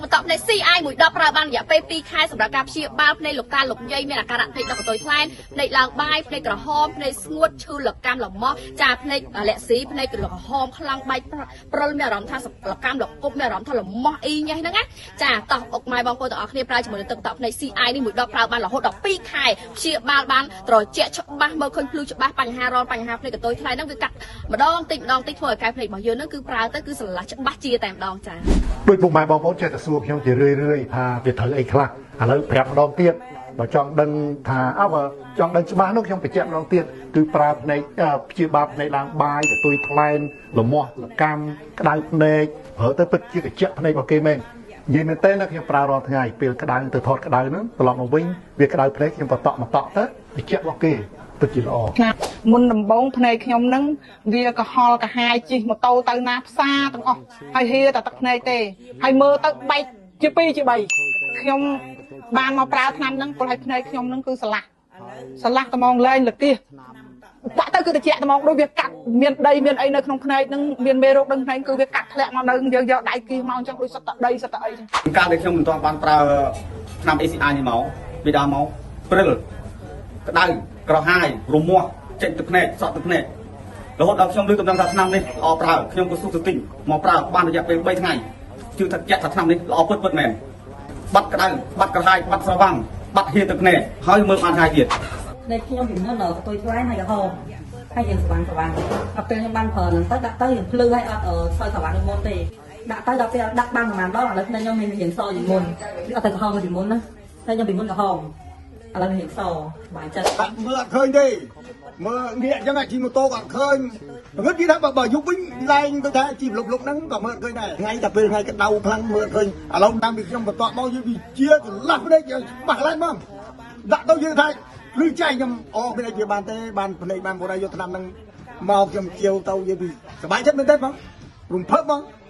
បន្តនៃ CI មួយដបប្រើបានរយៈពេល2ខែសម្រាប់ការព្យាបាលភ្នែកលោកតាលោកយាយមានអាការៈភ្នែកដកកន្ទុយថ្លែនភ្នែកឡើងបាយភ្នែកក្រហមភ្នែកស្ងួតឈឺលកម្មលមាស់ចាភ្នែកលាក់ស៊ីភ្នែកក្រហមខ្លាំងបែកព្រុលមានអារម្មណ៍ថាលកម្មលគុបមានអារម្មណ៍ថាលមាស់អ៊ីញ៉េះហ្នឹងណាចាតោះអុកម៉ែបងប្អូនទាំងអស់គ្នាប្រើជាមួយនឹងទឹកបន្តនៃ CI នេះមួយដបប្រើបានរហូតដល់2ខែព្យាបាលបានត្រជាក់ច្បាស់មើលឃើញភ្លឺច្បាស់បញ្ហារលបញ្ហាភ្នែកកន្ទុយថ្លែនហ្នឹងវាកាត់ម្ដងតិចម្ដងតិចធ្វើឲ្យកាយភ្នែករបស់យើងហ្នឹងគឺប្រើទៅគឺស្រឡះច្បាស់ជាតែម្ដងចាដូចពុកម៉ែបងប្អូនចេះតែសួរខ្ញុំជារឿយថាវាត្រូវអីខ្លះឥឡូវប្រាប់ម្ដងទៀតបើចង់ដឹងថាបើចង់ដឹងច្បាស់នោះខ្ញុំបញ្ជាក់ម្ដងទៀតគឺប្រើភ្នែកព្យាបាលភ្នែកឡើងបាយកន្ទុយថ្លែនលមាស់លកម្មក្តៅភ្នែកប្រើទៅពិតជាត្រជាក់ភ្នែករបស់គេមែននិយាយមែនទេណាខ្ញុំប្រើរាល់ថ្ងៃពេលក្តៅទៅថតក្តៅហ្នឹងត្រឡប់មកវិញវាក្តៅភ្នែកខ្ញុំបតក់ទៅត្រជាក់របស់គេពិតជាល្អមុនដំបូងភ្នែកខ្ញុំហ្នឹងវាកុហលកាហាយជិះម៉ូតូទៅណាផ្សារទាំងអស់ហើយហៀតែទឹកភ្នែកទេហើយមើលទៅបែកជា2ជា3ខ្ញុំបានមកប្រើថ្នាំហ្នឹងព្រោះឲ្យភ្នែកខ្ញុំហ្នឹងគឺស្រឡះត្មងលែងលទាដាក់ទៅគឺត្រជាក់ត្មងដូចវាកាត់មានដីមានអីនៅក្នុងភ្នែកហ្នឹងមានមេរោគដឹងភ្នែកគឺវាកាត់ធ្លាក់មកនៅយើងយកដៃគីមកអញ្ចឹងដូចសត្វដីសត្វអីអញ្ចឹងកាលដែលខ្ញុំមិនទាន់បានប្រើថ្នាំ ACI នេះមកវាដល់មកព្រិលក្តៅក្រហាយរមាស់ចេញទឹកភ្នែកសក់ទឹកភ្នែករហូតដល់ខ្ញុំឮដំណឹងថាថ្នាំនេះល្អប្រើខ្ញុំក៏សុខសន្តិញមកប្រើបានរយៈពេល3ថ្ងៃជឿថាចាក់ថាថ្នាំនេះល្អពិតមែនបាត់ក្តៅបាត់ក្រហាយបាត់ស្រវាំងបាត់ហៀទឹកភ្នែកហើយមើលបានថ្ងៃទៀតในខ្ញុំពីមុនកតុយថ្លៃហើយក្រហមហើយយើងស្វាងដល់ពេលខ្ញុំបានប្រើហ្នឹងទៅដាក់ទៅភ្លឺហើយអត់សើស្វាងដូចមុនទេដាក់ទៅដល់ពេលដាក់បានប្រហែលដងឥឡូវខ្ញុំមានរៀងសជាងមុនអត់ទៅក្រហមដូចពីមុនណាតែខ្ញុំពីមុនក្រហមឥឡូវរៀងសបាយចិត្តមើលអត់ឃើញទេមើលងាកអញ្ចឹងជិះម៉ូតូក៏អត់ឃើញងឹតនិយាយថាបើយប់វិញឡើងទៅថាជិះលុបហ្នឹងក៏មើលឃើញដែរថ្ងៃតែពេលថ្ងៃក្តៅខ្លាំងមើលឃើញឥឡូវតាមពីខ្ញុំបន្តមកយើងវាជាចន្លោះភ្នែកច្បាស់ឡើងហ្មងដាក់ទៅយើងថាឬចៃខ្ញុំភ្នែកវាបានទេបានភ្នែកបានបុរាណយកឆ្នាំហ្នឹងមកខ្ញុំជាវទៅយើងពីសบายចិត្តមែនទេបងរំភើបបង